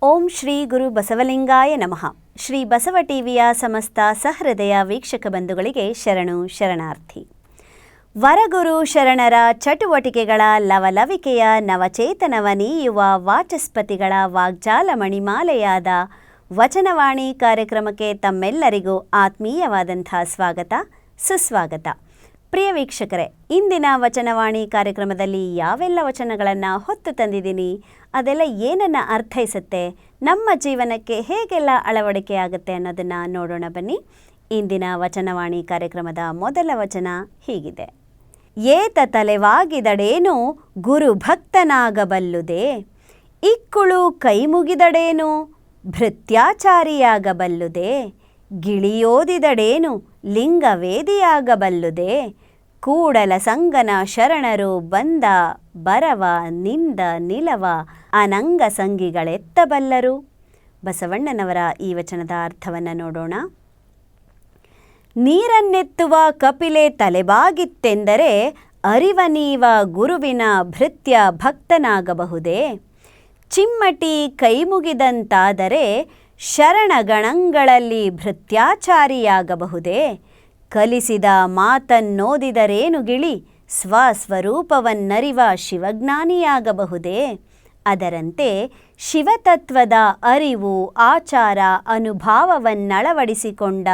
ಓಂ ಶ್ರೀ ಗುರು ಬಸವಲಿಂಗಾಯ ನಮಃ. ಶ್ರೀ ಬಸವ ಟಿವಿಯ ಸಮಸ್ತ ಸಹೃದಯ ವೀಕ್ಷಕ ಬಂಧುಗಳಿಗೆ ಶರಣು ಶರಣಾರ್ಥಿ. ವರಗುರು ಶರಣರ ಚಟುವಟಿಕೆಗಳ ಲವಲವಿಕೆಯ ನವಚೇತನವ ನೀಯುವ ವಾಚಸ್ಪತಿಗಳ ವಾಗ್ಜಾಲ ಮಣಿಮಾಲೆಯಾದ ವಚನವಾಣಿ ಕಾರ್ಯಕ್ರಮಕ್ಕೆ ತಮ್ಮೆಲ್ಲರಿಗೂ ಆತ್ಮೀಯವಾದಂಥ ಸ್ವಾಗತ ಸುಸ್ವಾಗತ. ಪ್ರಿಯ ವೀಕ್ಷಕರೇ, ಇಂದಿನ ವಚನವಾಣಿ ಕಾರ್ಯಕ್ರಮದಲ್ಲಿ ಯಾವೆಲ್ಲ ವಚನಗಳನ್ನು ಹೊತ್ತು ತಂದಿದ್ದೀನಿ, ಅದೆಲ್ಲ ಏನನ್ನು ಅರ್ಥೈಸುತ್ತೆ, ನಮ್ಮ ಜೀವನಕ್ಕೆ ಹೇಗೆಲ್ಲ ಅಳವಡಿಕೆ ಆಗುತ್ತೆ ಅನ್ನೋದನ್ನು ನೋಡೋಣ ಬನ್ನಿ. ಇಂದಿನ ವಚನವಾಣಿ ಕಾರ್ಯಕ್ರಮದ ಮೊದಲ ವಚನ ಹೀಗಿದೆ: ಏತ ತಲೆವಾಗಿದಡೇನು ಗುರು ಭಕ್ತನಾಗಬಲ್ಲುದೇ, ಇಕ್ಕುಳು ಕೈ ಮುಗಿದಡೇನು ಭೃತ್ಯಾಚಾರಿಯಾಗಬಲ್ಲುದೇ, ಗಿಳಿಯೋದಿದಡೇನು ಲಿಂಗವೇದಿಯಾಗಬಲ್ಲುದೇ, ಕೂಡಲ ಸಂಗನ ಶರಣರು ಬಂದ ಬರವ ನಿಂದ ನಿಲವ ಅನಂಗ ಸಂಗಿಗಳೆತ್ತಬಲ್ಲರು. ಬಸವಣ್ಣನವರ ಈ ವಚನದ ಅರ್ಥವನ್ನು ನೋಡೋಣ. ನೀರನ್ನೆತ್ತುವ ಕಪಿಲೆ ತಲೆಬಾಗಿತ್ತೆಂದರೆ ಅರಿವ ನೀವ ಗುರುವಿನ ಭೃತ್ಯ ಭಕ್ತನಾಗಬಹುದೇ, ಚಿಮ್ಮಟಿ ಕೈಮುಗಿದಂತಾದರೆ ಶರಣಗಣಗಳಲ್ಲಿ ಭೃತ್ಯಾಚಾರಿಯಾಗಬಹುದೇ, ಕಲಿಸಿದ ಮಾತನ್ನೋದಿದರೇನು ಗಿಳಿ ಸ್ವಸ್ವರೂಪವನ್ನರಿವ ಶಿವಜ್ಞಾನಿಯಾಗಬಹುದೇ. ಅದರಂತೆ ಶಿವತತ್ವದ ಅರಿವು ಆಚಾರ ಅನುಭಾವವನ್ನಳವಡಿಸಿಕೊಂಡ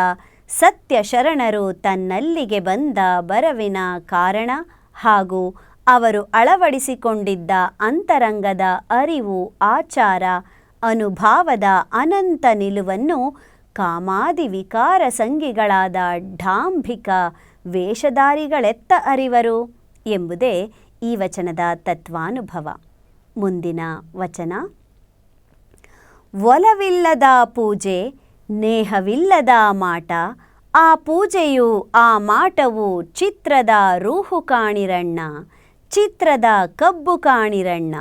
ಸತ್ಯ ಶರಣರು ತನ್ನಲ್ಲಿಗೆ ಬಂದ ಬರವಿನ ಕಾರಣ ಹಾಗೂ ಅವರು ಅಳವಡಿಸಿಕೊಂಡಿದ್ದ ಅಂತರಂಗದ ಅರಿವು ಆಚಾರ ಅನುಭಾವದ ಅನಂತ ನಿಲುವನ್ನು ಕಾಮಾದಿ ವಿಕಾರ ಸಂಗಿಗಳಾದ ಢಾಂಭಿಕ ವೇಷಧಾರಿಗಳೆತ್ತ ಅರಿವರು ಎಂಬುದೇ ಈ ವಚನದ ತತ್ವಾನುಭವ. ಮುಂದಿನ ವಚನ: ಒಲವಿಲ್ಲದ ಪೂಜೆ ನೇಹವಿಲ್ಲದ ಮಾಟ, ಆ ಪೂಜೆಯು ಆ ಮಾಟವು ಚಿತ್ರದ ರೂಹು ಕಾಣಿರಣ್ಣ, ಚಿತ್ರದ ಕಬ್ಬು ಕಾಣಿರಣ್ಣ,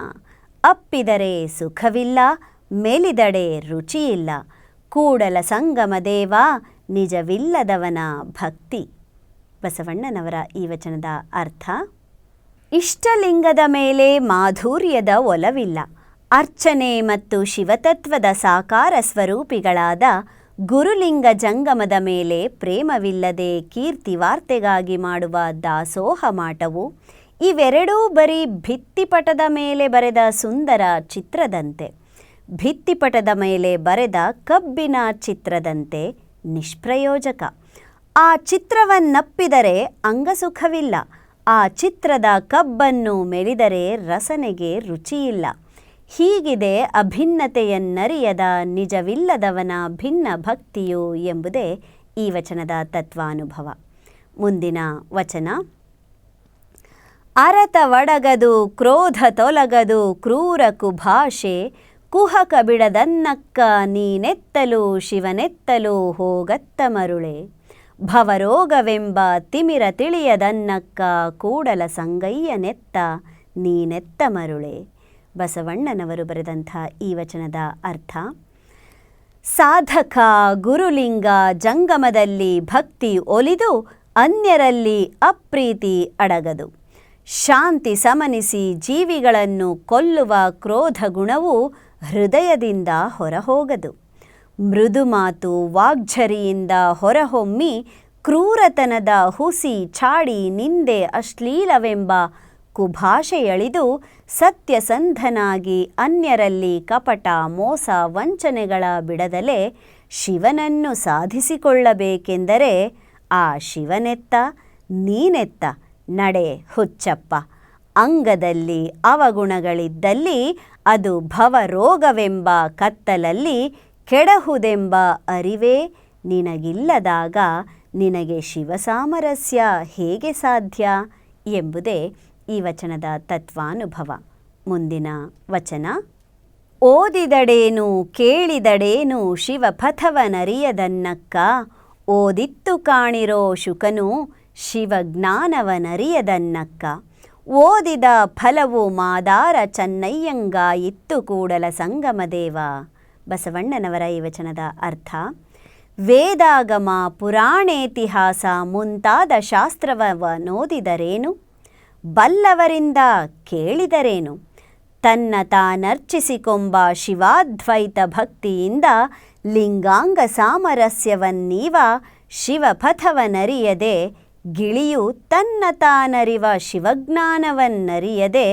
ಅಪ್ಪಿದರೆ ಸುಖವಿಲ್ಲ ಮೆಲಿದಡೆ ರುಚಿಯಿಲ್ಲ, ಕೂಡಲ ಸಂಗಮ ದೇವ ನಿಜವಿಲ್ಲದವನ ಭಕ್ತಿ. ಬಸವಣ್ಣನವರ ಈ ವಚನದ ಅರ್ಥ: ಇಷ್ಟಲಿಂಗದ ಮೇಲೆ ಮಾಧುರ್ಯದ ಒಲವಿಲ್ಲ, ಅರ್ಚನೆ ಮತ್ತು ಶಿವತತ್ವದ ಸಾಕಾರ ಸ್ವರೂಪಿಗಳಾದ ಗುರುಲಿಂಗ ಜಂಗಮದ ಮೇಲೆ ಪ್ರೇಮವಿಲ್ಲದೆ ಕೀರ್ತಿವಾರ್ತೆಗಾಗಿ ಮಾಡುವ ದಾಸೋಹ ಮಾಟವು ಇವೆರಡೂ ಬರೀ ಭಿತ್ತಿಪಟದ ಮೇಲೆ ಬರೆದ ಸುಂದರ ಚಿತ್ರದಂತೆ, ಭಿತ್ತಿಪಟದ ಮೇಲೆ ಬರೆದ ಕಬ್ಬಿನ ಚಿತ್ರದಂತೆ ನಿಷ್ಪ್ರಯೋಜಕ. ಆ ಚಿತ್ರವನ್ನಪ್ಪಿದರೆ ಅಂಗಸುಖವಿಲ್ಲ, ಆ ಚಿತ್ರದ ಕಬ್ಬನ್ನು ಮೆಲಿದರೆ ರಸನೆಗೆ ರುಚಿಯಿಲ್ಲ. ಹೀಗಿದೆ ಅಭಿನ್ನತೆಯನ್ನರಿಯದ ನಿಜವಿಲ್ಲದವನ ಭಿನ್ನ ಭಕ್ತಿಯು ಎಂಬುದೇ ಈ ವಚನದ ತತ್ವಾನುಭವ. ಮುಂದಿನ ವಚನ: ಅರತ ಒಡಗದು ಕ್ರೋಧ ತೊಲಗದು ಕ್ರೂರ ಕುಭಾಷೆ, ಕುಹಕ ಬಿಡದನ್ನಕ್ಕ ನೀನೆತ್ತಲು ಶಿವನೆತ್ತಲು ಹೋಗತ್ತ ಮರುಳೆ, ಭವರೋಗವೆಂಬ ತಿಮಿರ ತಿಳಿಯದನ್ನಕ್ಕ ಕೂಡಲ ಸಂಗಯ್ಯನೆತ್ತ ನೀನೆತ್ತ ಮರುಳೆ. ಬಸವಣ್ಣನವರು ಬರೆದಂಥ ಈ ವಚನದ ಅರ್ಥ: ಸಾಧಕ ಗುರುಲಿಂಗ ಜಂಗಮದಲ್ಲಿ ಭಕ್ತಿ ಒಲಿದು ಅನ್ಯರಲ್ಲಿ ಅಪ್ರೀತಿ ಅಡಗದು, ಶಾಂತಿ ಸಮನಿಸಿ ಜೀವಿಗಳನ್ನು ಕೊಲ್ಲುವ ಕ್ರೋಧ ಗುಣವು ಹೃದಯದಿಂದ ಹೊರಹೋಗದು, ಮೃದು ಮಾತು ವಾಗ್ಝರಿಯಿಂದ ಹೊರಹೊಮ್ಮಿ ಕ್ರೂರತನದ ಹುಸಿ ಚಾಡಿ ನಿಂದೆ ಅಶ್ಲೀಲವೆಂಬ ಕುಭಾಷೆಯಳಿದು ಸತ್ಯಸಂಧನಾಗಿ ಅನ್ಯರಲ್ಲಿ ಕಪಟ ಮೋಸ ವಂಚನೆಗಳ ಬಿಡದಲೆ ಶಿವನನ್ನು ಸಾಧಿಸಿಕೊಳ್ಳಬೇಕೆಂದರೆ ಆ ಶಿವನೆತ್ತ ನೀನೆತ್ತ ನಡೆ ಹುಚ್ಚಪ್ಪ, ಅಂಗದಲ್ಲಿ ಅವಗುಣಗಳಿದ್ದಲ್ಲಿ ಅದು ಭವರೋಗವೆಂಬ ಕತ್ತಲಲ್ಲಿ ಕೆಡಹುದೆಂಬ ಅರಿವೇ ನಿನಗಿಲ್ಲದಾಗ ನಿನಗೆ ಶಿವಸಾಮರಸ್ಯ ಹೇಗೆ ಸಾಧ್ಯ ಎಂಬುದೇ ಈ ವಚನದ ತತ್ವಾನುಭವ. ಮುಂದಿನ ವಚನ: ಓದಿದಡೇನು ಕೇಳಿದಡೇನು ಶಿವಪಥವನರಿಯದನ್ನಕ್ಕ, ಓದಿತ್ತು ಕಾಣಿರೋ ಶುಕನು ಶಿವಜ್ಞಾನವನರಿಯದನ್ನಕ್ಕ, ಓದಿದ ಫಲವು ಮಾದಾರ ಚೆನ್ನಯ್ಯಂಗಾಯಿತ್ತು ಕೂಡಲ ಸಂಗಮದೇವ. ಬಸವಣ್ಣನವರ ಈ ವಚನದ ಅರ್ಥ: ವೇದಾಗಮ ಪುರಾಣೇತಿಹಾಸ ಮುಂತಾದ ಶಾಸ್ತ್ರವನ್ನೋದಿದರೇನು, ಬಲ್ಲವರಿಂದ ಕೇಳಿದರೇನು, ತನ್ನ ತಾನರ್ಚಿಸಿಕೊಂಬ ಶಿವಾದ್ವೈತ ಭಕ್ತಿಯಿಂದ ಲಿಂಗಾಂಗ ಸಾಮರಸ್ಯವನ್ನೀವ ಶಿವಪಥವನರಿಯದೆ ಗಿಳಿಯು ತನ್ನ ತಾನರಿವ ಶಿವಜ್ಞಾನವನ್ನರಿಯದೆ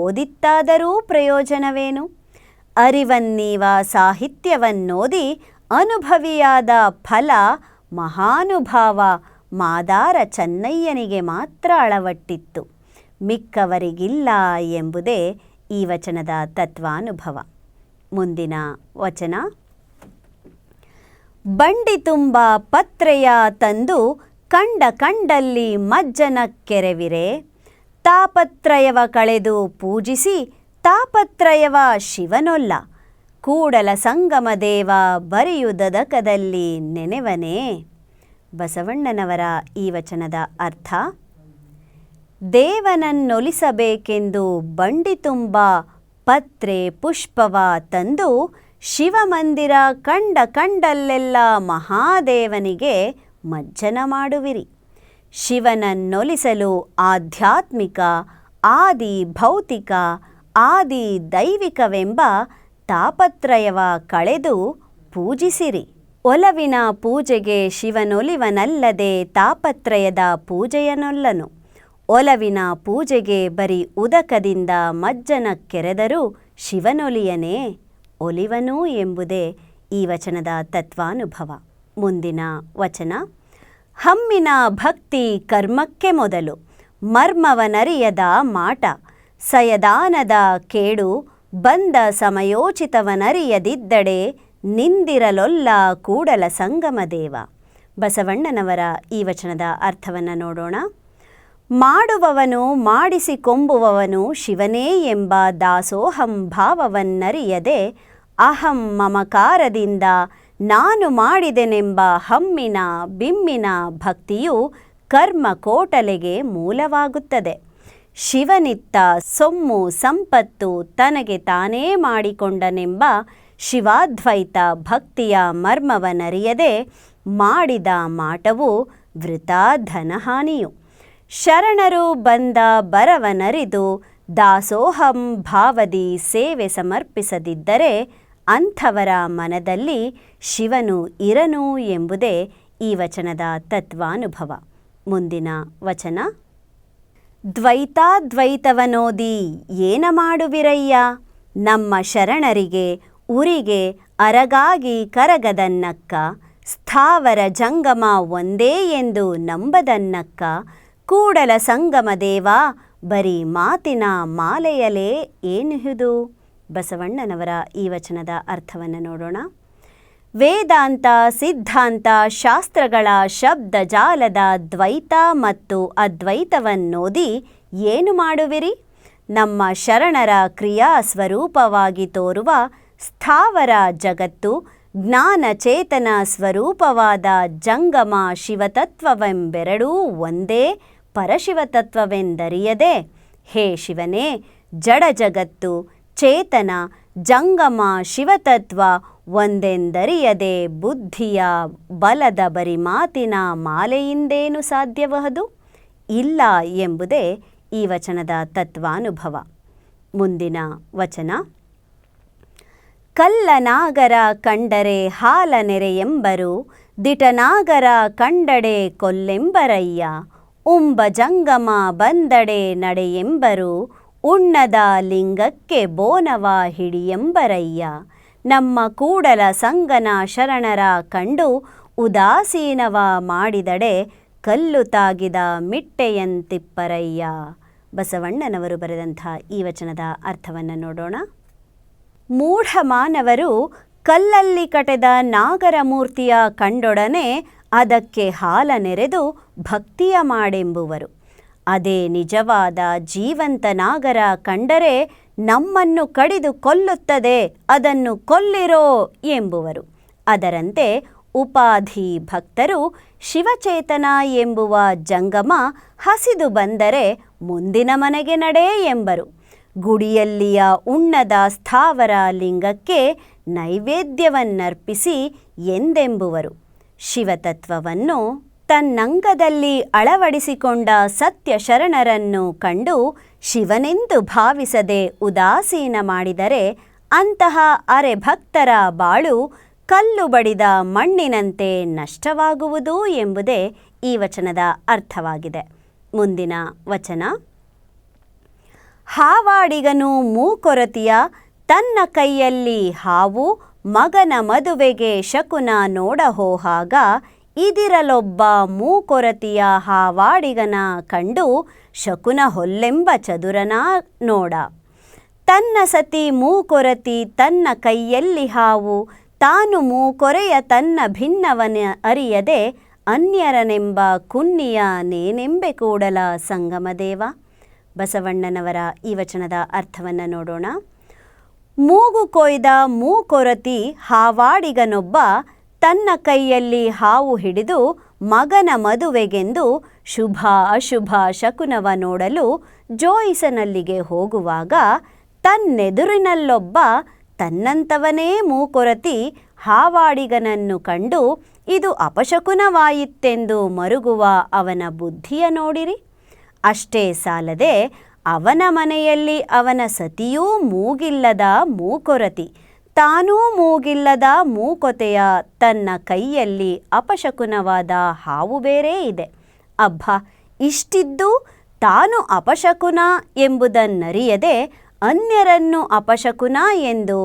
ಓದಿತ್ತಾದರೂ ಪ್ರಯೋಜನವೇನು? ಅರಿವನ್ನೀವ ಸಾಹಿತ್ಯವನ್ನೋದಿ ಅನುಭವಿಯಾದ ಫಲ ಮಹಾನುಭಾವ ಮಾದಾರ ಚೆನ್ನಯ್ಯನಿಗೆ ಮಾತ್ರ ಅಳವಟ್ಟಿತ್ತು, ಮಿಕ್ಕವರಿಗಿಲ್ಲ ಎಂಬುದೇ ಈ ವಚನದ ತತ್ವಾನುಭವ. ಮುಂದಿನ ವಚನ. ಬಂಡಿ ತುಂಬ ಪತ್ರೆಯ ತಂದು ಕಂಡ ಕಂಡಲ್ಲಿ ಮಜ್ಜನ ಕೆರೆವಿರೆ, ತಾಪತ್ರಯವ ಕಳೆದು ಪೂಜಿಸಿ ತಾಪತ್ರಯವ ಶಿವನೊಲ್ಲ, ಕೂಡಲ ಸಂಗಮ ದೇವ ಬರೆಯುದದಕದಲ್ಲಿ ನೆನೆವನೇ. ಬಸವಣ್ಣನವರ ಈ ವಚನದ ಅರ್ಥ: ದೇವನನ್ನೊಲಿಸಬೇಕೆಂದು ಬಂಡಿ ತುಂಬ ಪತ್ರೆ ಪುಷ್ಪವ ತಂದು ಶಿವಮಂದಿರ ಕಂಡ ಕಂಡಲ್ಲೆಲ್ಲ ಮಹಾದೇವನಿಗೆ ಮಜ್ಜನ ಮಾಡುವಿರಿ. ಶಿವನನ್ನೊಲಿಸಲು ಆಧ್ಯಾತ್ಮಿಕ, ಆದಿ ಭೌತಿಕ, ಆದಿ ದೈವಿಕವೆಂಬ ತಾಪತ್ರಯವ ಕಳೆದು ಪೂಜಿಸಿರಿ. ಒಲವಿನ ಪೂಜೆಗೆ ಶಿವನೊಲಿವನಲ್ಲದೆ ತಾಪತ್ರಯದ ಪೂಜೆಯನೊಲ್ಲನು. ಒಲವಿನ ಪೂಜೆಗೆ ಬರೀ ಉದಕದಿಂದ ಮಜ್ಜನ ಕೆರೆದರೂ ಶಿವನೊಲಿಯನೇ, ಒಲಿವನು ಎಂಬುದೇ ಈ ವಚನದ ತತ್ವಾನುಭವ. ಮುಂದಿನ ವಚನ. ಹಮ್ಮಿನ ಭಕ್ತಿ ಕರ್ಮಕ್ಕೆ ಮೊದಲು, ಮರ್ಮವನರಿಯದ ಮಾಟ, ಸಯದಾನದ ಕೇಡು ಬಂದ ಸಮಯೋಚಿತವನರಿಯದಿದ್ದಡೆ ನಿಂದಿರಲೊಲ್ಲ ಕೂಡಲ ಸಂಗಮ ದೇವ. ಬಸವಣ್ಣನವರ ಈ ವಚನದ ಅರ್ಥವನ್ನು ನೋಡೋಣ. ಮಾಡುವವನು ಮಾಡಿಸಿಕೊಂಬುವವನು ಶಿವನೇ ಎಂಬ ದಾಸೋಹಂ ಭಾವವನ್ನರಿಯದೆ ಅಹಂ ಮಮಕಾರದಿಂದ ನಾನು ಮಾಡಿದೆನೆಂಬ ಹಮ್ಮಿನ ಬಿಮ್ಮಿನ ಭಕ್ತಿಯು ಕರ್ಮ ಕೋಟಲೆಗೆ ಮೂಲವಾಗುತ್ತದೆ. ಶಿವನಿತ್ತ ಸೊಮ್ಮು ಸಂಪತ್ತು ತನಗೆ ತಾನೇ ಮಾಡಿಕೊಂಡನೆಂಬ ಶಿವಾದ್ವೈತ ಭಕ್ತಿಯ ಮರ್ಮವನರಿಯದೆ ಮಾಡಿದ ಮಾಟವು ವೃಥಾ ಧನಹಾನಿಯು. ಶರಣರು ಬಂದ ಬರವನರಿದು ದಾಸೋಹಂ ಭಾವದಿ ಸೇವೆ ಸಮರ್ಪಿಸದಿದ್ದರೆ ಅಂಥವರ ಮನದಲ್ಲಿ ಶಿವನು ಇರನು ಎಂಬುದೇ ಈ ವಚನದ ತತ್ವಾನುಭವ. ಮುಂದಿನ ವಚನ. ದ್ವೈತಾದ್ವೈತವನೋದಿ ಏನ ಮಾಡುವಿರಯ್ಯ, ನಮ್ಮ ಶರಣರಿಗೆ ಉರಿಗೆ ಅರಗಾಗಿ ಕರಗದನ್ನಕ್ಕ, ಸ್ಥಾವರ ಜಂಗಮ ಒಂದೇ ಎಂದು ನಂಬದನ್ನಕ್ಕ, ಕೂಡಲ ಸಂಗಮ ದೇವ ಬರೀ ಮಾತಿನ ಮಾಲೆಯಲೇ ಏನಿಹುದು. ಬಸವಣ್ಣನವರ ಈ ವಚನದ ಅರ್ಥವನ್ನು ನೋಡೋಣ. ವೇದಾಂತ ಸಿದ್ಧಾಂತ ಶಾಸ್ತ್ರಗಳ ಶಬ್ದ ಜಾಲದ ದ್ವೈತ ಮತ್ತು ಅದ್ವೈತವನ್ನೋದಿ ಏನು ಮಾಡುವಿರಿ? ನಮ್ಮ ಶರಣರ ಕ್ರಿಯಾ ಸ್ವರೂಪವಾಗಿ ತೋರುವ ಸ್ಥಾವರ ಜಗತ್ತು, ಜ್ಞಾನ ಚೇತನ ಸ್ವರೂಪವಾದ ಜಂಗಮ ಶಿವತತ್ವವೆಂಬೆರಡೂ ಒಂದೇ ಪರಶಿವತತ್ವವೆಂದರಿಯದೆ, ಹೇ ಶಿವನೇ, ಜಡ ಜಗತ್ತು, ಚೇತನ, ಜಂಗಮ ಶಿವತತ್ವ ಒಂದೆಂದರಿಯದೆ ಬುದ್ಧಿಯ ಬಲದ ಬರಿ ಮಾತಿನ ಮಾಲೆಯಿಂದೇನು ಸಾಧ್ಯಬಹುದು? ಇಲ್ಲ ಎಂಬುದೇ ಈ ವಚನದ ತತ್ವಾನುಭವ. ಮುಂದಿನ ವಚನ. ಕಲ್ಲನಾಗರ ಕಂಡರೆ ಹಾಲ ನೆರೆಯೆಂಬರು, ದಿಟನಾಗರ ಕಂಡಡೆ ಕೊಲ್ಲೆಂಬರಯ್ಯ, ಉಂಬ ಜಂಗಮ ಬಂದಡೆ ನಡೆಯೆಂಬರು, ಉಣ್ಣದ ಲಿಂಗಕ್ಕೆ ಬೋನವ ಹಿಡಿಯೆಂಬರಯ್ಯ. ನಮ್ಮ ಕೂಡಲ ಸಂಗನ ಶರಣರ ಕಂಡು ಉದಾಸೀನವ ಮಾಡಿದಡೆ ಕಲ್ಲು ತಾಗಿದ ಮಿಟ್ಟೆಯಂತಿಪ್ಪರಯ್ಯ. ಬಸವಣ್ಣನವರು ಬರೆದಂಥ ಈ ವಚನದ ಅರ್ಥವನ್ನು ನೋಡೋಣ. ಮೂಢ ಮಾನವರು ಕಲ್ಲಲ್ಲಿ ಕಟೆದ ನಾಗರ ಮೂರ್ತಿಯ ಕಂಡೊಡನೆ ಅದಕ್ಕೆ ಹಾಲ ನೆರೆದು ಭಕ್ತಿಯ ಮಾಡೆಂಬುವರು. ಅದೇ ನಿಜವಾದ ಜೀವಂತ ನಾಗರ ಕಂಡರೆ ನಮ್ಮನ್ನು ಕಡಿದು ಕೊಲ್ಲುತ್ತದೆ, ಅದನ್ನು ಕೊಲ್ಲಿರೋ ಎಂಬುವರು. ಅದರಂತೆ ಉಪಾಧಿ ಭಕ್ತರು ಶಿವಚೇತನ ಎಂಬುವ ಜಂಗಮ ಹಸಿದು ಬಂದರೆ ಮುಂದಿನ ಮನೆಗೆ ನಡೆ ಎಂಬರು. ಗುಡಿಯಲ್ಲಿಯ ಉಣ್ಣದ ಸ್ಥಾವರ ಲಿಂಗಕ್ಕೆ ನೈವೇದ್ಯವನ್ನರ್ಪಿಸಿ ಎಂದೆಂಬುವರು. ಶಿವತತ್ವವನ್ನು ತನ್ನಂಗದಲ್ಲಿ ಅಳವಡಿಸಿಕೊಂಡ ಸತ್ಯ ಶರಣರನ್ನು ಕಂಡು ಶಿವನೆಂದು ಭಾವಿಸದೆ ಉದಾಸೀನ ಮಾಡಿದರೆ ಅಂತಹ ಅರೆಭಕ್ತರ ಬಾಳು ಕಲ್ಲು ಬಡಿದ ಮಣ್ಣಿನಂತೆ ನಷ್ಟವಾಗುವುದು ಎಂಬುದೇ ಈ ವಚನದ ಅರ್ಥವಾಗಿದೆ. ಮುಂದಿನ ವಚನ: ಹಾವಾಡಿಗನು ಮೂಕೊರತಿಯ ತನ್ನ ಕೈಯಲ್ಲಿ ಹಾವು, ಮಗನ ಮದುವೆಗೆ ಶಕುನ ನೋಡಹೋಹಾಗ, ಇದಿರಲೊಬ್ಬ ಮೂಕೊರತಿಯ ಹಾವಾಡಿಗನ ಕಂಡು ಶಕುನ ಹೊಲ್ಲೆಂಬ ಚದುರನ ನೋಡ. ತನ್ನ ಸತಿ ಮೂಕೊರತಿ ತನ್ನ ಕೈಯಲ್ಲಿ ಹಾವು, ತಾನು ಮೂಕೊರೆಯ ತನ್ನ ಭಿನ್ನವನ ಅರಿಯದೆ, ಅನ್ಯರನೆಂಬ ಕುನ್ನಿಯ ನೇನೆಂಬೆ ಕೂಡಲ ಸಂಗಮದೇವ. ಬಸವಣ್ಣನವರ ಈ ವಚನದ ಅರ್ಥವನ್ನು ನೋಡೋಣ. ಮೂಗು ಕೊಯ್ದ ಮೂಕೊರತಿ ಹಾವಾಡಿಗನೊಬ್ಬ ತನ್ನ ಕೈಯಲ್ಲಿ ಹಾವು ಹಿಡಿದು ಮಗನ ಮದುವೆಗೆಂದು ಶುಭ ಅಶುಭ ಶಕುನವ ನೋಡಲು ಜೋಯಿಸನಲ್ಲಿಗೆ ಹೋಗುವಾಗ, ತನ್ನೆದುರಿನಲ್ಲೊಬ್ಬ ತನ್ನಂತವನೇ ಮೂಕೊರತಿ ಹಾವಾಡಿಗನನ್ನು ಕಂಡು ಇದು ಅಪಶಕುನವಾಯಿತೆಂದು ಮರುಗುವ ಅವನ ಬುದ್ಧಿಯ ನೋಡಿರಿ. ಅಷ್ಟೇ ಸಾಲದೆ ಅವನ ಮನೆಯಲ್ಲಿ ಅವನ ಸತಿಯೂ ಮೂಗಿಲ್ಲದ ಮೂಕೊರತಿ, ತಾನೂ ಮೂಗಿಲ್ಲದ ಮೂಕೊತೆಯ ತನ್ನ ಕೈಯಲ್ಲಿ ಅಪಶಕುನವಾದ ಹಾವು ಬೇರೆ ಇದೆ. ಅಬ್ಬ, ಇಷ್ಟಿದ್ದು ತಾನು ಅಪಶಕುನ ಎಂಬುದನ್ನರಿಯದೆ ಅನ್ಯರನ್ನು ಅಪಶಕುನ ಎಂದು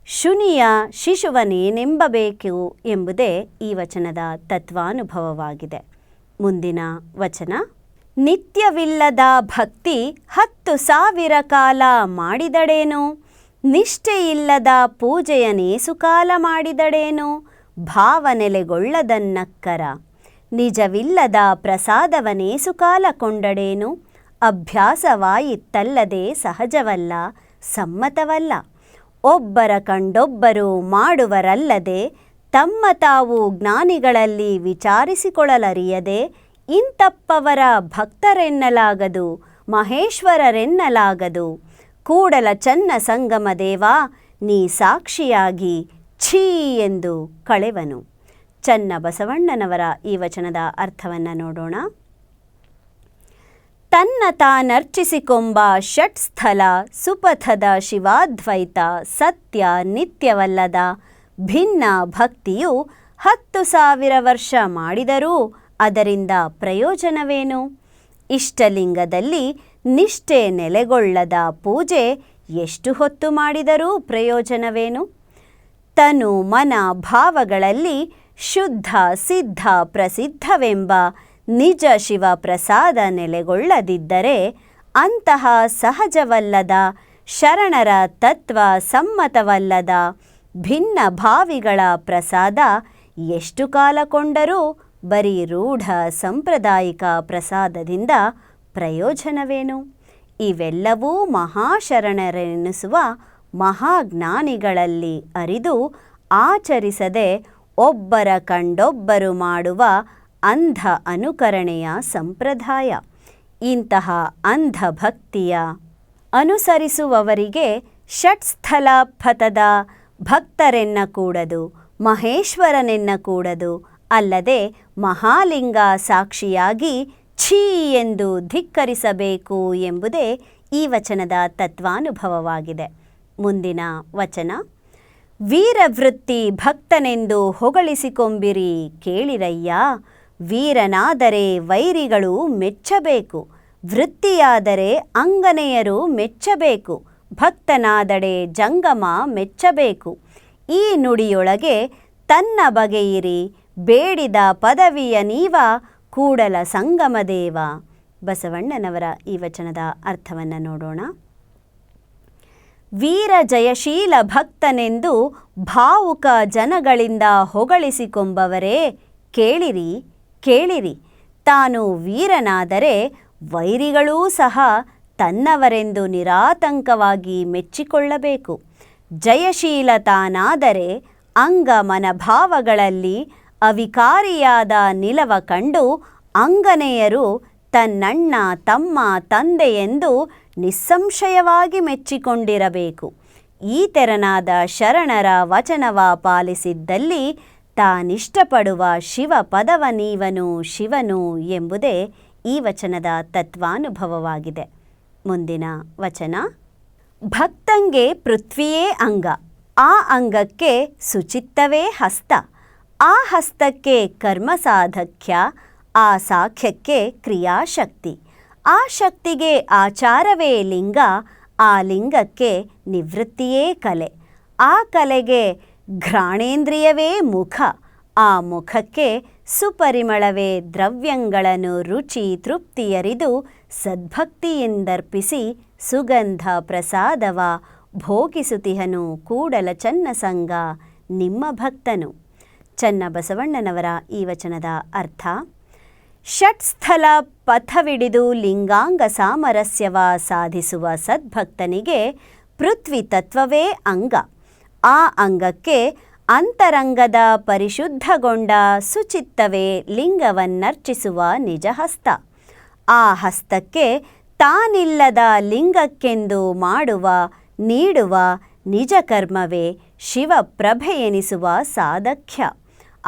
ಶುನಿಯ ಶಿಶುವನೇನೆಂಬಬೇಕು ಎಂಬುದೇ ಈ ವಚನದ ತತ್ವಾನುಭವವಾಗಿದೆ. ಮುಂದಿನ ವಚನ: ನಿತ್ಯವಿಲ್ಲದ ಭಕ್ತಿ 10,000 ಕಾಲ ಮಾಡಿದಡೇನು, ನಿಷ್ಠೆಯಿಲ್ಲದ ಪೂಜೆಯನೇಸು ಕಾಲ ಮಾಡಿದಡೇನು, ಭಾವನೆಲೆಗೊಳ್ಳದನ್ನಕ್ಕರ, ನಿಜವಿಲ್ಲದ ಪ್ರಸಾದವನೇಸು ಕಾಲ ಕೊಂಡಡೇನು, ಅಭ್ಯಾಸವಾಯಿತಲ್ಲದೆ ಸಹಜವಲ್ಲ, ಸಮ್ಮತವಲ್ಲ. ಒಬ್ಬರ ಕಂಡೊಬ್ಬರು ಮಾಡುವರಲ್ಲದೆ, ತಮ್ಮ ತಾವು ಜ್ಞಾನಿಗಳಲ್ಲಿ ವಿಚಾರಿಸಿಕೊಳ್ಳಲರಿಯದೆ, ಇಂತಪ್ಪವರ ಭಕ್ತರೆನ್ನಲಾಗದು, ಮಹೇಶ್ವರರೆನ್ನಲಾಗದು. ಕೂಡಲ ಚನ್ನ ಸಂಗಮ ದೇವ, ನೀ ಸಾಕ್ಷಿಯಾಗಿ ಛೀ ಎಂದು ಕಳೆವನು. ಚನ್ನ ಬಸವಣ್ಣನವರ ಈ ವಚನದ ಅರ್ಥವನ್ನು ನೋಡೋಣ. ತನ್ನ ತಾನರ್ಚಿಸಿಕೊಂಬ ಷಟ್ಸ್ಥಲ ಸುಪಥದ ಶಿವಾದ್ವೈತ ಸತ್ಯ ನಿತ್ಯವಲ್ಲದ ಭಿನ್ನ ಭಕ್ತಿಯು 10,000 ವರ್ಷ ಮಾಡಿದರೂ ಅದರಿಂದ ಪ್ರಯೋಜನವೇನು? ಇಷ್ಟಲಿಂಗದಲ್ಲಿ ನಿಷ್ಠೆ ನೆಲೆಗೊಳ್ಳದ ಪೂಜೆ ಎಷ್ಟು ಹೊತ್ತು ಮಾಡಿದರೂ ಪ್ರಯೋಜನವೇನು? ತನು ಮನ ಭಾವಗಳಲ್ಲಿ ಶುದ್ಧ ಸಿದ್ಧ ಪ್ರಸಿದ್ಧವೆಂಬ ನಿಜ ಶಿವ ಪ್ರಸಾದ ನೆಲೆಗೊಳ್ಳದಿದ್ದರೆ, ಅಂತಹ ಸಹಜವಲ್ಲದ ಶರಣರ ತತ್ವ ಸಮ್ಮತವಲ್ಲದ ಭಿನ್ನ ಭಾವಿಗಳ ಪ್ರಸಾದ ಎಷ್ಟು ಕಾಲ ಕೊಂಡರೂ ಬರೀ ರೂಢ ಸಾಂಪ್ರದಾಯಿಕ ಪ್ರಸಾದದಿಂದ ಪ್ರಯೋಜನವೇನು? ಇವೆಲ್ಲವೂ ಮಹಾಶರಣರೆನಿಸುವ ಮಹಾಜ್ಞಾನಿಗಳಲ್ಲಿ ಅರಿದು ಆಚರಿಸದೆ ಒಬ್ಬರ ಕಂಡೊಬ್ಬರು ಮಾಡುವ ಅಂಧ ಅನುಕರಣೆಯ ಸಂಪ್ರದಾಯ. ಇಂತಹ ಅಂಧ ಭಕ್ತಿಯ ಅನುಸರಿಸುವವರಿಗೆ ಷಟ್ಸ್ಥಲ ಪಥದ ಭಕ್ತರೆನ್ನಕೂಡದು, ಮಹೇಶ್ವರನೆನ್ನಕೂಡದು. ಅಲ್ಲದೆ ಮಹಾಲಿಂಗ ಸಾಕ್ಷಿಯಾಗಿ ಛೀ ಎಂದು ಧಿಕ್ಕರಿಸಬೇಕು ಎಂಬುದೇ ಈ ವಚನದ ತತ್ವಾನುಭವವಾಗಿದೆ. ಮುಂದಿನ ವಚನ: ವೀರವೃತ್ತಿ ಭಕ್ತನೆಂದು ಹೊಗಳಿಸಿಕೊಂಬಿರಿ ಕೇಳಿರಯ್ಯ, ವೀರನಾದರೆ ವೈರಿಗಳು ಮೆಚ್ಚಬೇಕು, ವೃತ್ತಿಯಾದರೆ ಅಂಗನೆಯರು ಮೆಚ್ಚಬೇಕು, ಭಕ್ತನಾದಡೆ ಜಂಗಮ ಮೆಚ್ಚಬೇಕು. ಈ ನುಡಿಯೊಳಗೆ ತನ್ನ ಬಗೆಯಿರಿ, ಬೇಡಿದ ಪದವಿಯ ನೀವ ಕೂಡಲ ಸಂಗಮದೇವ. ಬಸವಣ್ಣನವರ ಈ ವಚನದ ಅರ್ಥವನ್ನು ನೋಡೋಣ. ವೀರ ಜಯಶೀಲ ಭಕ್ತನೆಂದು ಭಾವುಕ ಜನಗಳಿಂದ ಹೊಗಳಿಸಿಕೊಂಬವರೇ ಕೇಳಿರಿ ಕೇಳಿರಿ, ತಾನು ವೀರನಾದರೆ ವೈರಿಗಳೂ ಸಹ ತನ್ನವರೆಂದು ನಿರಾತಂಕವಾಗಿ ಮೆಚ್ಚಿಕೊಳ್ಳಬೇಕು. ಜಯಶೀಲ ತಾನಾದರೆ ಅಂಗ ಮನಭಾವಗಳಲ್ಲಿ ಅವಿಕಾರಿಯಾದ ನಿಲವ ಕಂಡು ಅಂಗನೆಯರು ತನ್ನಣ್ಣ ತಮ್ಮ ತಂದೆಯೆಂದು ನಿಸ್ಸಂಶಯವಾಗಿ ಮೆಚ್ಚಿಕೊಂಡಿರಬೇಕು. ಈ ತೆರನಾದ ಶರಣರ ವಚನವ ಪಾಲಿಸಿದ್ದಲ್ಲಿ ತಾನಿಷ್ಟಪಡುವ ಶಿವ ಪದವ ನೀವನು ಶಿವನು ಎಂಬುದೇ ಈ ವಚನದ ತತ್ವಾನುಭವವಾಗಿದೆ. ಮುಂದಿನ ವಚನ. ಭಕ್ತಂಗೆ ಪೃಥ್ವಿಯೇ ಅಂಗ, ಆ ಅಂಗಕ್ಕೆ ಶುಚಿತ್ವವೇ ಹಸ್ತ, ಆ ಹಸ್ತಕ್ಕೆ ಕರ್ಮಸಾಧಕ್ಯ, ಆ ಸಾಖ್ಯಕ್ಕೆ ಕ್ರಿಯಾಶಕ್ತಿ, ಆ ಶಕ್ತಿಗೆ ಆಚಾರವೇ ಲಿಂಗ, ಆ ಲಿಂಗಕ್ಕೆ ನಿವೃತ್ತಿಯೇ ಕಲೆ, ಆ ಕಲೆಗೆ ಘ್ರಾಣೇಂದ್ರಿಯವೇ ಮುಖ, ಆ ಮುಖಕ್ಕೆ ಸುಪರಿಮಳವೇ ದ್ರವ್ಯಗಳನ್ನು ರುಚಿ ತೃಪ್ತಿಯರಿದು ಸದ್ಭಕ್ತಿಯಿಂದರ್ಪಿಸಿ ಸುಗಂಧ ಪ್ರಸಾದವ ಭೋಗಿಸುತಿಹನು ಕೂಡಲ ಚನ್ನಸಂಗ ನಿಮ್ಮ ಭಕ್ತನು. ಚನ್ನಬಸವಣ್ಣನವರ ಈ ವಚನದ ಅರ್ಥ: ಷಟ್ಸ್ಥಲ ಪಥವಿಡಿದು ಲಿಂಗಾಂಗ ಸಾಮರಸ್ಯವ ಸಾಧಿಸುವ ಸದ್ಭಕ್ತನಿಗೆ ಪೃಥ್ವಿ ತತ್ವವೇ ಅಂಗ, ಆ ಅಂಗಕ್ಕೆ ಅಂತರಂಗದ ಪರಿಶುದ್ಧಗೊಂಡ ಶುಚಿತ್ವವೇ ಲಿಂಗವನ್ನರ್ಚಿಸುವ ನಿಜ ಹಸ್ತ, ಆ ಹಸ್ತಕ್ಕೆ ತಾನಿಲ್ಲದ ಲಿಂಗಕ್ಕೆಂದು ಮಾಡುವ ನೀಡುವ ನಿಜ ಕರ್ಮವೇ ಶಿವಪ್ರಭೆ ಎನಿಸುವ ಸಾಧಕ್ಯ,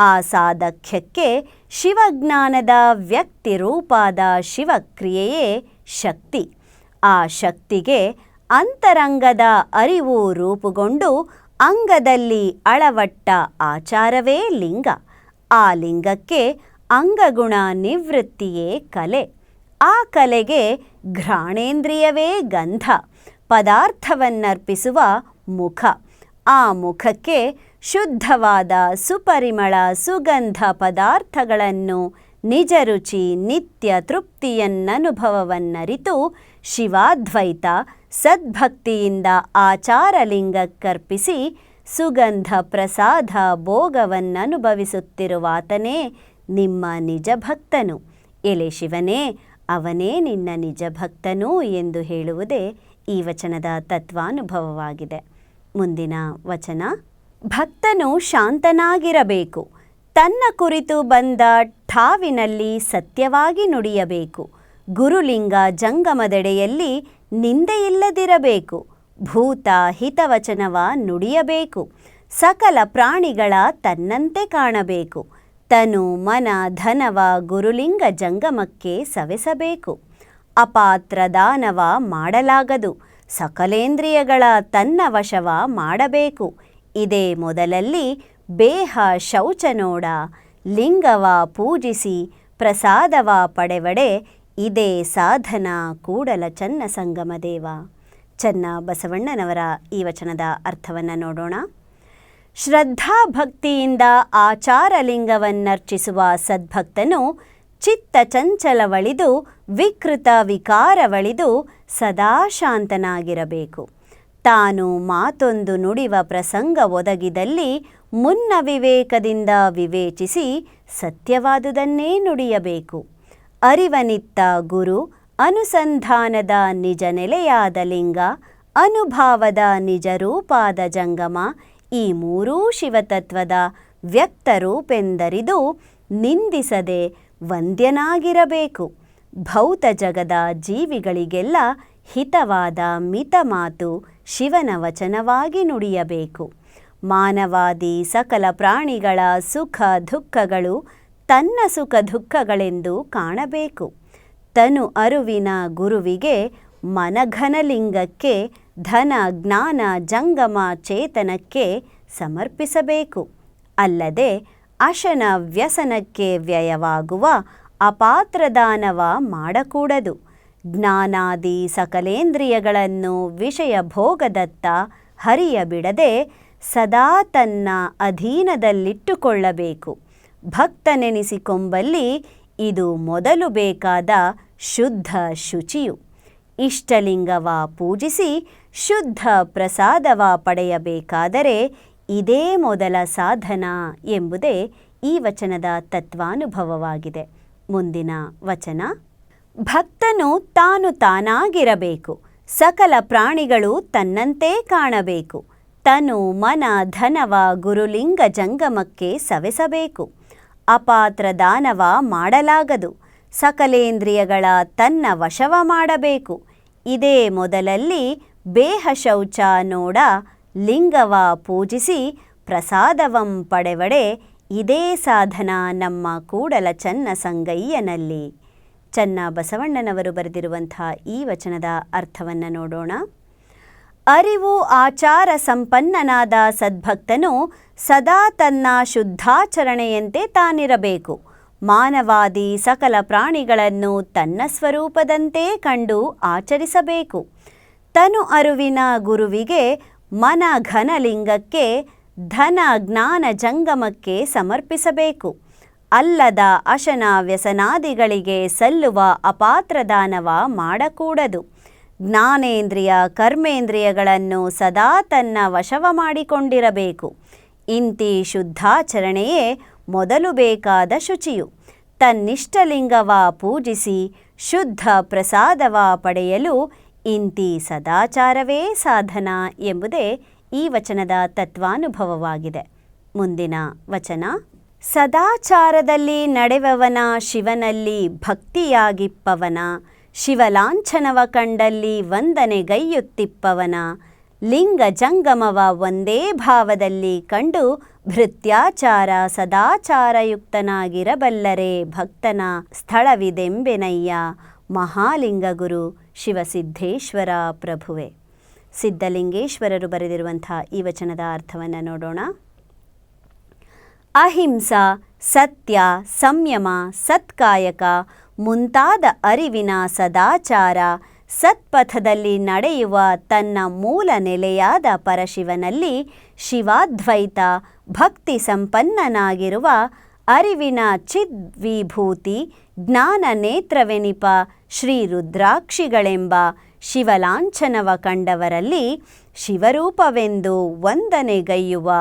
ಆ ಸಾಧಕ್ಯಕ್ಕೆ ಶಿವಜ್ಞಾನದ ವ್ಯಕ್ತಿರೂಪಾದ ಶಿವಕ್ರಿಯೆಯೇ ಶಕ್ತಿ, ಆ ಶಕ್ತಿಗೆ ಅಂತರಂಗದ ಅರಿವು ರೂಪುಗೊಂಡು ಅಂಗದಲ್ಲಿ ಅಳವಟ್ಟ ಆಚಾರವೇ ಲಿಂಗ, ಆ ಲಿಂಗಕ್ಕೆ ಅಂಗಗುಣ ನಿವೃತ್ತಿಯೇ ಕಲೆ, ಆ ಕಲೆಗೆ ಘ್ರಾಣೇಂದ್ರಿಯವೇ ಗಂಧ ಪದಾರ್ಥವನ್ನರ್ಪಿಸುವ ಮುಖ, ಆ ಮುಖಕ್ಕೆ ಶುದ್ಧವಾದ ಸುಪರಿಮಳ ಸುಗಂಧ ಪದಾರ್ಥಗಳನ್ನು ನಿಜ ರುಚಿ ನಿತ್ಯ ತೃಪ್ತಿಯನ್ನನುಭವವನ್ನರಿತು ಶಿವಾದ್ವೈತ ಸದ್ಭಕ್ತಿಯಿಂದ ಆಚಾರಲಿಂಗಕ್ಕರ್ಪಿಸಿ ಸುಗಂಧ ಪ್ರಸಾದ ಭೋಗವನ್ನನುಭವಿಸುತ್ತಿರುವಾತನೇ ನಿಮ್ಮ ನಿಜ ಭಕ್ತನು. ಎಲೆ ಶಿವನೇ, ಅವನೇ ನಿನ್ನ ನಿಜ ಭಕ್ತನು ಎಂದು ಹೇಳುವುದೇ ಈ ವಚನದ ತತ್ವಾನುಭವವಾಗಿದೆ. ಮುಂದಿನ ವಚನ. ಭಕ್ತನು ಶಾಂತನಾಗಿರಬೇಕು, ತನ್ನ ಕುರಿತು ಬಂದ ಠಾವಿನಲ್ಲಿ ಸತ್ಯವಾಗಿ ನುಡಿಯಬೇಕು, ಗುರುಲಿಂಗ ಜಂಗಮದೆಡೆಯಲ್ಲಿ ನಿಂದೆಯಿಲ್ಲದಿರಬೇಕು, ಭೂತ ಹಿತವಚನವ ನುಡಿಯಬೇಕು, ಸಕಲ ಪ್ರಾಣಿಗಳ ತನ್ನಂತೆ ಕಾಣಬೇಕು, ತನು ಮನ ಧನವ ಗುರುಲಿಂಗ ಜಂಗಮಕ್ಕೆ ಸವೆಸಬೇಕು, ಅಪಾತ್ರ ದಾನವ ಮಾಡಲಾಗದು, ಸಕಲೇಂದ್ರಿಯಗಳ ತನ್ನ ವಶವ ಮಾಡಬೇಕು, ಇದೇ ಮೊದಲಲ್ಲಿ ಬೇಹ ಶೌಚ ನೋಡ, ಲಿಂಗವ ಪೂಜಿಸಿ ಪ್ರಸಾದವ ಪಡೆವಡೆ, ಇದೇ ಸಾಧನ ಕೂಡಲ ಚನ್ನ ಸಂಗಮ ದೇವ. ಚನ್ನ ಬಸವಣ್ಣನವರ ಈ ವಚನದ ಅರ್ಥವನ್ನು ನೋಡೋಣ. ಶ್ರದ್ಧಾ ಭಕ್ತಿಯಿಂದ ಆಚಾರಲಿಂಗವನ್ನರ್ಚಿಸುವ ಸದ್ಭಕ್ತನು ಚಿತ್ತ ಚಂಚಲವಳಿದು ವಿಕೃತ ವಿಕಾರವಳಿದು ಸದಾ ಶಾಂತನಾಗಿರಬೇಕು. ತಾನು ಮಾತೊಂದು ನುಡಿವ ಪ್ರಸಂಗ ಒದಗಿದಲ್ಲಿ ಮುನ್ನ ವಿವೇಕದಿಂದ ವಿವೇಚಿಸಿ ಸತ್ಯವಾದುದನ್ನೇ ನುಡಿಯಬೇಕು. ಅರಿವನಿತ್ತ ಗುರು, ಅನುಸಂಧಾನದ ನಿಜ ನೆಲೆಯಾದ ಲಿಂಗ, ಅನುಭಾವದ ನಿಜ ರೂಪಾದ ಜಂಗಮ, ಈ ಮೂರೂ ಶಿವತತ್ವದ ವ್ಯಕ್ತರೂಪೆಂದರಿದು ನಿಂದಿಸದೆ ವಂದ್ಯನಾಗಿರಬೇಕು. ಭೌತ ಜಗದ ಜೀವಿಗಳಿಗೆಲ್ಲ ಹಿತವಾದ ಮಿತ ಮಾತು ಶಿವನ ವಚನವಾಗಿ ನುಡಿಯಬೇಕು. ಮಾನವಾದಿ ಸಕಲ ಪ್ರಾಣಿಗಳ ಸುಖ ದುಃಖಗಳು ತನ್ನ ಸುಖ ದುಃಖಗಳೆಂದು ಕಾಣಬೇಕು. ತನು ಅರುವಿನ ಗುರುವಿಗೆ ಮನಘನಲಿಂಗಕ್ಕೆ ಧನ ಜ್ಞಾನ ಜಂಗಮ ಚೇತನಕ್ಕೆ ಸಮರ್ಪಿಸಬೇಕು. ಅಲ್ಲದೆ ಅಶನ ವ್ಯಸನಕ್ಕೆ ವ್ಯಯವಾಗುವ ಅಪಾತ್ರದಾನವ ಮಾಡಕೂಡದು. ಜ್ಞಾನಾದಿ ಸಕಲೇಂದ್ರಿಯಗಳನ್ನು ವಿಷಯ ಭೋಗದತ್ತ ಹರಿಯಬಿಡದೆ ಸದಾ ತನ್ನ ಅಧೀನದಲ್ಲಿಟ್ಟುಕೊಳ್ಳಬೇಕು. ಭಕ್ತನೆನಿಸಿಕೊಂಬಲ್ಲಿ ಇದು ಮೊದಲು ಬೇಕಾದ ಶುದ್ಧ ಶುಚಿಯು. ಇಷ್ಟಲಿಂಗವ ಪೂಜಿಸಿ ಶುದ್ಧ ಪ್ರಸಾದವ ಪಡೆಯಬೇಕಾದರೆ ಇದೇ ಮೊದಲ ಸಾಧನ ಎಂಬುದೇ ಈ ವಚನದ ತತ್ವಾನುಭವವಾಗಿದೆ. ಮುಂದಿನ ವಚನ. ಭಕ್ತನು ತಾನು ತಾನಾಗಿರಬೇಕು, ಸಕಲ ಪ್ರಾಣಿಗಳು ತನ್ನಂತೆ ಕಾಣಬೇಕು, ತನು ಮನ ಧನವ ಗುರುಲಿಂಗ ಜಂಗಮಕ್ಕೆ ಸವೆಸಬೇಕು. ಅಪಾತ್ರ ದಾನವ ಮಾಡಲಾಗದು, ಸಕಲೇಂದ್ರಿಯಗಳ ತನ್ನ ವಶವ ಮಾಡಬೇಕು. ಇದೇ ಮೊದಲಲ್ಲಿ ಬೇಹ ಶೌಚ ನೋಡ, ಲಿಂಗವ ಪೂಜಿಸಿ ಪ್ರಸಾದವಂ ಪಡೆವಡೆ, ಇದೇ ಸಾಧನ ನಮ್ಮ ಕೂಡಲ ಚನ್ನ ಸಂಗಯ್ಯನಲ್ಲಿ. ಚನ್ನಬಸವಣ್ಣನವರು ಬರೆದಿರುವಂಥ ಈ ವಚನದ ಅರ್ಥವನ್ನು ನೋಡೋಣ. ಅರಿವು ಆಚಾರ ಸಂಪನ್ನನಾದ ಸದ್ಭಕ್ತನು ಸದಾ ತನ್ನ ಶುದ್ಧಾಚರಣೆಯಂತೆ ತಾನಿರಬೇಕು. ಮಾನವಾದಿ ಸಕಲ ಪ್ರಾಣಿಗಳನ್ನು ತನ್ನ ಸ್ವರೂಪದಂತೆ ಕಂಡು ಆಚರಿಸಬೇಕು. ತನು ಅರಿವಿನ ಗುರುವಿಗೆ, ಮನ ಘನಲಿಂಗಕ್ಕೆ, ಧನ ಜ್ಞಾನ ಜಂಗಮಕ್ಕೆ ಸಮರ್ಪಿಸಬೇಕು. ಅಲ್ಲದ ಅಶನ ವ್ಯಸನಾದಿಗಳಿಗೆ ಸಲ್ಲುವ ಅಪಾತ್ರದಾನವ ಮಾಡಕೂಡದು. ಜ್ಞಾನೇಂದ್ರಿಯ ಕರ್ಮೇಂದ್ರಿಯಗಳನ್ನು ಸದಾ ತನ್ನ ವಶವ ಮಾಡಿಕೊಂಡಿರಬೇಕು. ಇಂತಿ ಶುದ್ಧಾಚರಣೆಯೇ ಮೊದಲು ಬೇಕಾದ ಶುಚಿಯು. ತನ್ನಿಷ್ಟಲಿಂಗವ ಪೂಜಿಸಿ ಶುದ್ಧ ಪ್ರಸಾದವ ಪಡೆಯಲು ಇಂತಿ ಸದಾಚಾರವೇ ಸಾಧನ ಎಂಬುದೇ ಈ ವಚನದ ತತ್ವಾನುಭವವಾಗಿದೆ. ಮುಂದಿನ ವಚನ. ಸದಾಚಾರದಲ್ಲಿ ನಡೆವವನ ಶಿವನಲ್ಲಿ ಭಕ್ತಿಯಾಗಿಪ್ಪವನ, ಶಿವಲಾಂಛನವ ಕಂಡಲ್ಲಿ ವಂದನೆಗೈಯುತ್ತಿಪ್ಪವನ, ಲಿಂಗ ಜಂಗಮವ ಒಂದೇ ಭಾವದಲ್ಲಿ ಕಂಡು ಭೃತ್ಯಾಚಾರ ಸದಾಚಾರಯುಕ್ತನಾಗಿರಬಲ್ಲರೆ ಭಕ್ತನ ಸ್ಥಳವಿದೆಂಬೆನಯ್ಯ ಮಹಾಲಿಂಗ ಗುರು ಶಿವಸಿದ್ಧೇಶ್ವರ ಪ್ರಭುವೆ. ಸಿದ್ಧಲಿಂಗೇಶ್ವರರು ಬರೆದಿರುವಂಥ ಈ ವಚನದ ಅರ್ಥವನ್ನು ನೋಡೋಣ. ಅಹಿಂಸಾ, ಸತ್ಯ, ಸಂಯಮ, ಸತ್ಕಾಯಕ ಮುಂತಾದ ಅರಿವಿನ ಸದಾಚಾರ ಸತ್ಪಥದಲ್ಲಿ ನಡೆಯುವ ತನ್ನ ಮೂಲ ನೆಲೆಯಾದ ಪರಶಿವನಲ್ಲಿ ಶಿವಾದ್ವೈತ ಭಕ್ತಿ ಸಂಪನ್ನನಾಗಿರುವ ಅರಿವಿನ ಚಿದ್ವಿಭೂತಿ ಜ್ಞಾನ ನೇತ್ರವೆನಿಪ ಶ್ರೀ ರುದ್ರಾಕ್ಷಿಗಳೆಂಬ ಶಿವಲಾಂಛನವ ಕಂಡವರಲ್ಲಿ ಶಿವರೂಪವೆಂದು ವಂದನೆಗೈಯುವ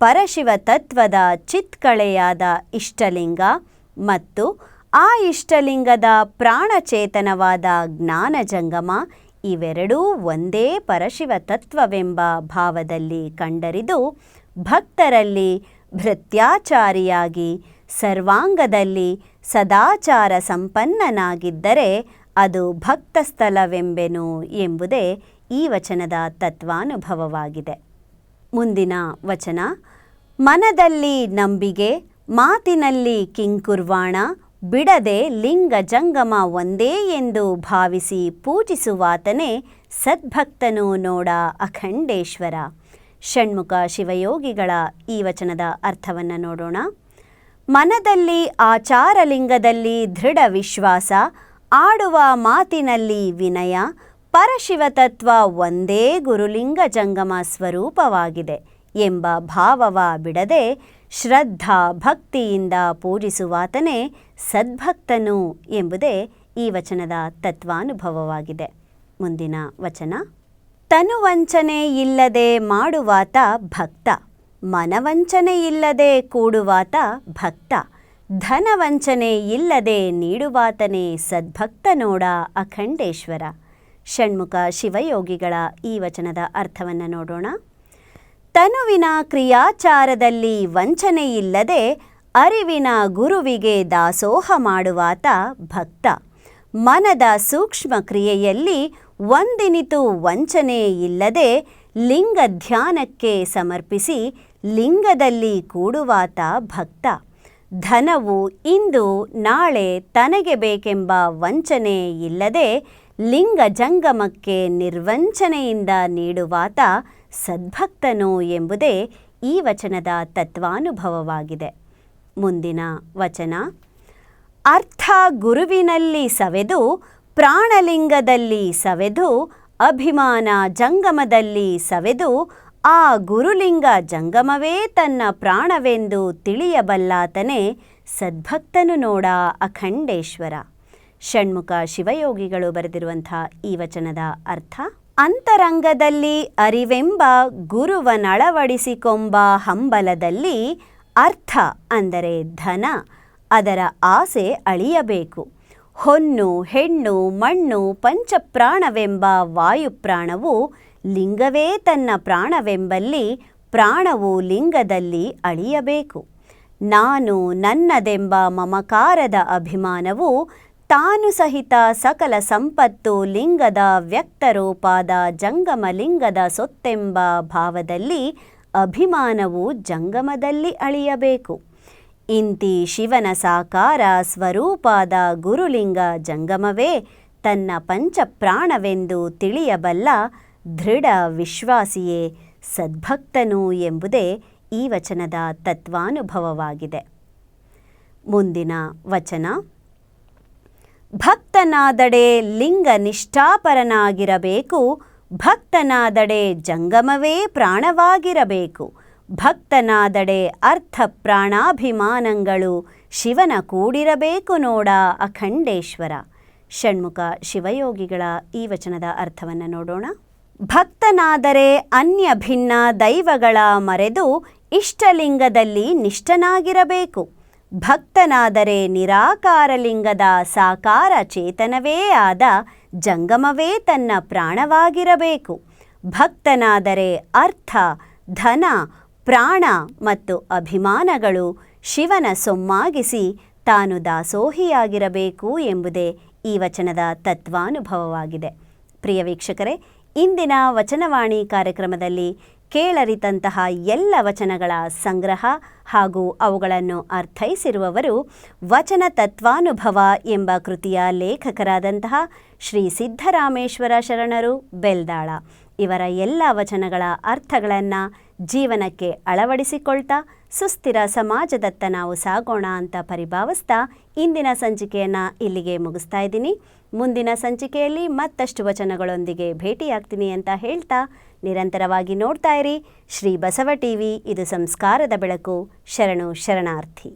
ಪರಶಿವ ತತ್ವದ ಚಿತ್ಕಳೆಯಾದ ಇಷ್ಟಲಿಂಗ ಮತ್ತು ಆ ಇಷ್ಟಲಿಂಗದ ಪ್ರಾಣಚೇತನವಾದ ಜ್ಞಾನಜಂಗಮ ಇವೆರಡೂ ಒಂದೇ ಪರಶಿವ ತತ್ವವೆಂಬ ಭಾವದಲ್ಲಿ ಕಂಡರಿದು ಭಕ್ತರಲ್ಲಿ ಭೃತ್ಯಾಚಾರಿಯಾಗಿ ಸರ್ವಾಂಗದಲ್ಲಿ ಸದಾಚಾರ ಸಂಪನ್ನನಾಗಿದ್ದರೆ ಅದು ಭಕ್ತಸ್ಥಳವೆಂಬೆನು ಎಂಬುದೇ ಈ ವಚನದ ತತ್ವಾನುಭವವಾಗಿದೆ. ಮುಂದಿನ ವಚನ. ಮನದಲ್ಲಿ ನಂಬಿಗೆ, ಮಾತಿನಲ್ಲಿ ಕಿಂಕುರ್ವಾಣ, ಬಿಡದೆ ಲಿಂಗ ಜಂಗಮ ಒಂದೇ ಎಂದು ಭಾವಿಸಿ ಪೂಜಿಸುವಾತನೇ ಸದ್ಭಕ್ತನು ನೋಡ ಅಖಂಡೇಶ್ವರ. ಷಣ್ಮುಖ ಶಿವಯೋಗಿಗಳ ಈ ವಚನದ ಅರ್ಥವನ್ನು ನೋಡೋಣ. ಮನದಲ್ಲಿ ಆಚಾರಲಿಂಗದಲ್ಲಿ ದೃಢ ವಿಶ್ವಾಸ, ಆಡುವ ಮಾತಿನಲ್ಲಿ ವಿನಯ, ಪರಶಿವತತ್ವ ಒಂದೇ ಗುರುಲಿಂಗ ಜಂಗಮ ಸ್ವರೂಪವಾಗಿದೆ ಎಂಬ ಭಾವವ ಬಿಡದೆ ಶ್ರದ್ಧಾ ಭಕ್ತಿಯಿಂದ ಪೂಜಿಸುವಾತನೇ ಸದ್ಭಕ್ತನು ಎಂಬುದೇ ಈ ವಚನದ ತತ್ವಾನುಭವವಾಗಿದೆ. ಮುಂದಿನ ವಚನ. ತನುವಂಚನೆ ಇಲ್ಲದೆ ಮಾಡುವಾತ ಭಕ್ತ, ಮನವಂಚನೆ ಇಲ್ಲದೆ ಕೂಡುವಾತ ಭಕ್ತ, ಧನವಂಚನೆ ಇಲ್ಲದೆ ನೀಡುವಾತನೇ ಸದ್ಭಕ್ತ ನೋಡ ಅಖಂಡೇಶ್ವರ. ಷಣ್ಮುಖ ಶಿವಯೋಗಿಗಳ ಈ ವಚನದ ಅರ್ಥವನ್ನು ನೋಡೋಣ. ತನುವಿನ ಕ್ರಿಯಾಚಾರದಲ್ಲಿ ವಂಚನೆಯಿಲ್ಲದೆ ಅರಿವಿನ ಗುರುವಿಗೆ ದಾಸೋಹ ಮಾಡುವಾತ ಭಕ್ತ, ಮನದ ಸೂಕ್ಷ್ಮ ಕ್ರಿಯೆಯಲ್ಲಿ ಒಂದಿನಿತು ವಂಚನೆ ಇಲ್ಲದೆ ಲಿಂಗ ಧ್ಯಾನಕ್ಕೆ ಸಮರ್ಪಿಸಿ ಲಿಂಗದಲ್ಲಿ ಕೂಡುವಾತ ಭಕ್ತ, ಧನವು ಇಂದು ನಾಳೆ ತನಗೆ ಬೇಕೆಂಬ ವಂಚನೆ ಇಲ್ಲದೆ ಲಿಂಗ ಜಂಗಮಕ್ಕೆ ನಿರ್ವಂಚನೆಯಿಂದ ನೀಡುವಾತ ಸದ್ಭಕ್ತನು ಎಂಬುದೇ ಈ ವಚನದ ತತ್ವಾನುಭವವಾಗಿದೆ. ಮುಂದಿನ ವಚನ. ಅರ್ಥ ಗುರುವಿನಲ್ಲಿ ಸವೆದು, ಪ್ರಾಣಲಿಂಗದಲ್ಲಿ ಸವೆದು, ಅಭಿಮಾನ ಜಂಗಮದಲ್ಲಿ ಸವೆದು, ಆ ಗುರುಲಿಂಗ ಜಂಗಮವೇ ತನ್ನ ಪ್ರಾಣವೆಂದು ತಿಳಿಯಬಲ್ಲಾತನೇ ಸದ್ಭಕ್ತನು ನೋಡ ಅಖಂಡೇಶ್ವರ. ಷಣ್ಮುಖ ಶಿವಯೋಗಿಗಳು ಬರೆದಿರುವಂಥ ಈ ವಚನದ ಅರ್ಥ. ಅಂತರಂಗದಲ್ಲಿ ಅರಿವೆಂಬ ಗುರುವನಳವಡಿಸಿಕೊಂಬ ಹಂಬಲದಲ್ಲಿ ಅರ್ಥ ಅಂದರೆ ಧನ, ಅದರ ಆಸೆ ಅಳಿಯಬೇಕು. ಹೊನ್ನು, ಹೆಣ್ಣು, ಮಣ್ಣು ಪಂಚಪ್ರಾಣವೆಂಬ ವಾಯುಪ್ರಾಣವು ಲಿಂಗವೇ ತನ್ನ ಪ್ರಾಣವೆಂಬಲ್ಲಿ ಪ್ರಾಣವು ಲಿಂಗದಲ್ಲಿ ಅಳಿಯಬೇಕು. ನಾನು ನನ್ನದೆಂಬ ಮಮಕಾರದ ಅಭಿಮಾನವು ತಾನು ಸಹಿತ ಸಕಲ ಸಂಪತ್ತು ಲಿಂಗದ ವ್ಯಕ್ತರೂಪಾದ ಜಂಗಮ ಲಿಂಗದ ಸೊತ್ತೆಂಬ ಭಾವದಲ್ಲಿ ಅಭಿಮಾನವು ಜಂಗಮದಲ್ಲಿ ಅಳಿಯಬೇಕು. ಇಂತಿ ಶಿವನ ಸಾಕಾರ ಸ್ವರೂಪಾದ ಗುರುಲಿಂಗ ಜಂಗಮವೇ ತನ್ನ ಪಂಚಪ್ರಾಣವೆಂದು ತಿಳಿಯಬಲ್ಲ ದೃಢ ವಿಶ್ವಾಸಿಯೇ ಸದ್ಭಕ್ತನು ಎಂಬುದೇ ಈ ವಚನದ ತತ್ವಾನುಭವವಾಗಿದೆ. ಮುಂದಿನ ವಚನ: ಭಕ್ತನಾದಡೆ ಲಿಂಗ ನಿಷ್ಠಾಪರನಾಗಿರಬೇಕು, ಭಕ್ತನಾದಡೆ ಜಂಗಮವೇ ಪ್ರಾಣವಾಗಿರಬೇಕು, ಭಕ್ತನಾದಡೆ ಅರ್ಥ ಪ್ರಾಣಾಭಿಮಾನಗಳು ಶಿವನ ಕೂಡಿರಬೇಕು ನೋಡ ಅಖಂಡೇಶ್ವರ. ಷಣ್ಮುಖ ಶಿವಯೋಗಿಗಳ ಈ ವಚನದ ಅರ್ಥವನ್ನು ನೋಡೋಣ. ಭಕ್ತನಾದರೆ ಅನ್ಯ ಭಿನ್ನ ದೈವಗಳ ಮರೆದು ಇಷ್ಟಲಿಂಗದಲ್ಲಿ ನಿಷ್ಠನಾಗಿರಬೇಕು, ಭಕ್ತನಾದರೆ ನಿರಾಕಾರಲಿಂಗದ ಸಾಕಾರ ಚೇತನವೇ ಆದ ಜಂಗಮವೇ ತನ್ನ ಪ್ರಾಣವಾಗಿರಬೇಕು, ಭಕ್ತನಾದರೆ ಅರ್ಥ, ಧನ, ಪ್ರಾಣ ಮತ್ತು ಅಭಿಮಾನಗಳು ಶಿವನ ಸೊಮ್ಮಾಗಿಸಿ ತಾನು ದಾಸೋಹಿಯಾಗಿರಬೇಕು ಎಂಬುದೇ ಈ ವಚನದ ತತ್ವಾನುಭವವಾಗಿದೆ. ಪ್ರಿಯ ವೀಕ್ಷಕರೇ, ಇಂದಿನ ವಚನವಾಣಿ ಕಾರ್ಯಕ್ರಮದಲ್ಲಿ ಕೇಳರಿತಂತಹ ಎಲ್ಲ ವಚನಗಳ ಸಂಗ್ರಹ ಹಾಗೂ ಅವುಗಳನ್ನು ಅರ್ಥೈಸಿರುವವರು ವಚನ ತತ್ವಾನುಭವ ಎಂಬ ಕೃತಿಯ ಲೇಖಕರಾದಂತಹ ಶ್ರೀ ಸಿದ್ದರಾಮೇಶ್ವರ ಶರಣರು ಬೆಲ್ದಾಳ. ಇವರ ಎಲ್ಲ ವಚನಗಳ ಅರ್ಥಗಳನ್ನು ಜೀವನಕ್ಕೆ ಅಳವಡಿಸಿಕೊಳ್ತಾ ಸುಸ್ಥಿರ ಸಮಾಜದತ್ತ ನಾವು ಸಾಗೋಣ ಅಂತ ಪರಿಭಾವಿಸ್ತಾ ಇಂದಿನ ಸಂಚಿಕೆಯನ್ನು ಇಲ್ಲಿಗೆ ಮುಗಿಸ್ತಾ ಇದ್ದೀನಿ. ಮುಂದಿನ ಸಂಚಿಕೆಯಲ್ಲಿ ಮತ್ತಷ್ಟು ವಚನಗಳೊಂದಿಗೆ ಭೇಟಿಯಾಗ್ತೀನಿ ಅಂತ ಹೇಳ್ತಾ ನಿರಂತರವಾಗಿ ನೋಡ್ತಾ ಇರಿ ಶ್ರೀ ಬಸವ ಟಿವಿ. ಇದು ಸಂಸ್ಕಾರದ ಬೆಳಕು. ಶರಣು ಶರಣಾರ್ಥಿ.